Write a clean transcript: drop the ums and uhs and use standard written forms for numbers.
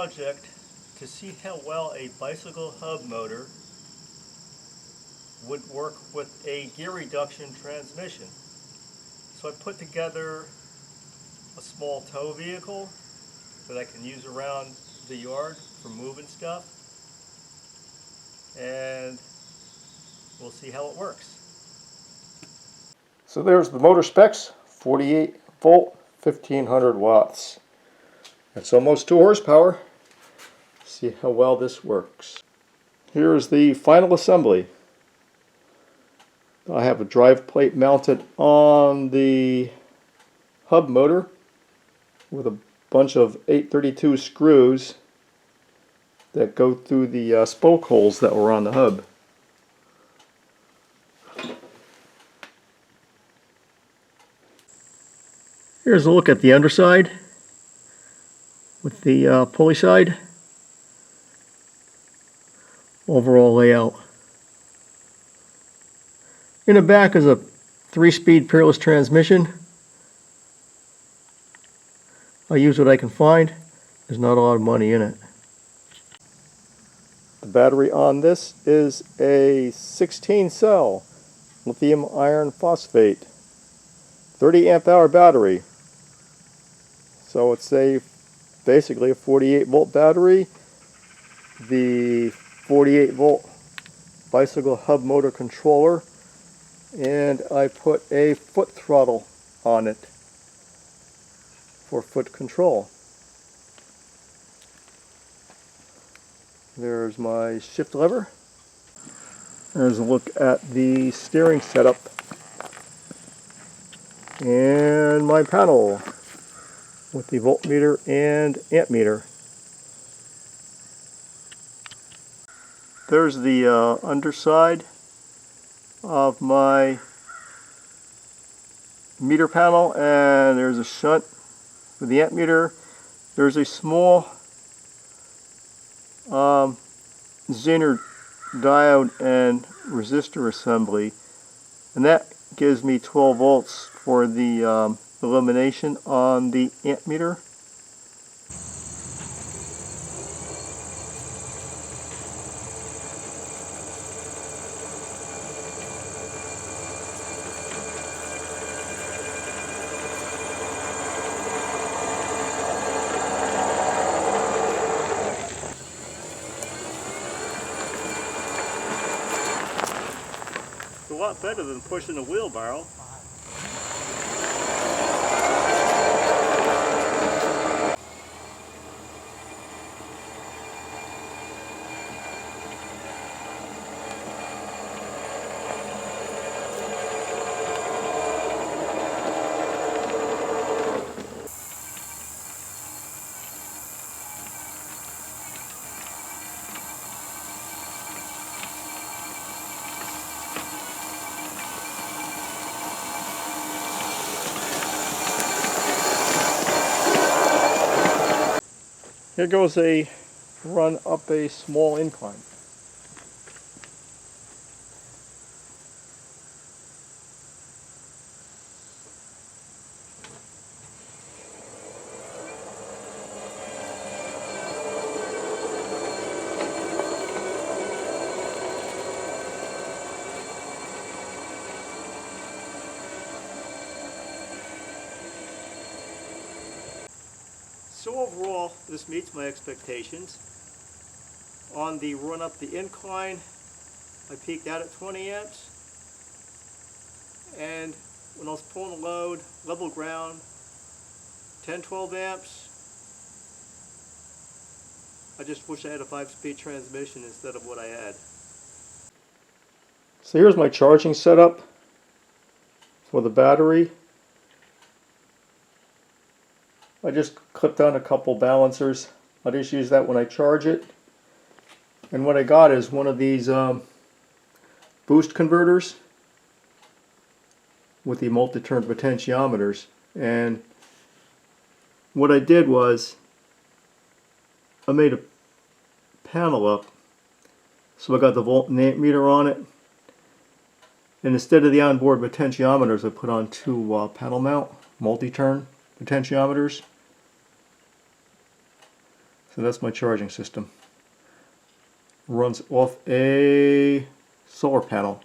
project to see how well a bicycle hub motor would work with a gear reduction transmission. So I put together a small tow vehicle that I can use around the yard for moving stuff, and we'll see how it works. So there's the motor specs: 48 volt, 1500 watts. That's almost 2 horsepower. See how well this works. Here's the final assembly. I have a drive plate mounted on the hub motor with a bunch of 832 screws that go through the spoke holes that were on the hub. Here's a look at the underside with the pulley side. Overall layout. In the back is a 3-speed Peerless transmission. I use what I can find. There's not a lot of money in it. The battery on this is a 16-cell lithium iron phosphate 30 amp hour battery. So it's basically a 48 volt battery. The 48 volt bicycle hub motor controller, and I put a foot throttle on it for foot control. There's my shift lever. There's a look at the steering setup and my panel with the voltmeter and amp meter. There's the underside of my meter panel, and there's a shunt for the amp meter. There's a small Zener diode and resistor assembly, and that gives me 12 volts for the illumination on the amp meter. It's a lot better than pushing a wheelbarrow. Here goes a run up a small incline. So overall, this meets my expectations. On the run up the incline, I peaked out at 20 amps. And when I was pulling a load, level ground, 10-12 amps. I just wish I had a 5-speed transmission instead of what I had. So here's my charging setup for the battery. I just clipped on a couple balancers. I just use that when I charge it. And what I got is one of these boost converters with the multi-turn potentiometers. And what I did was I made a panel up. So I got the volt and amp meter on it. And instead of the onboard potentiometers, I put on 2 panel mount multi-turn potentiometers. So that's my charging system. Runs off a solar panel.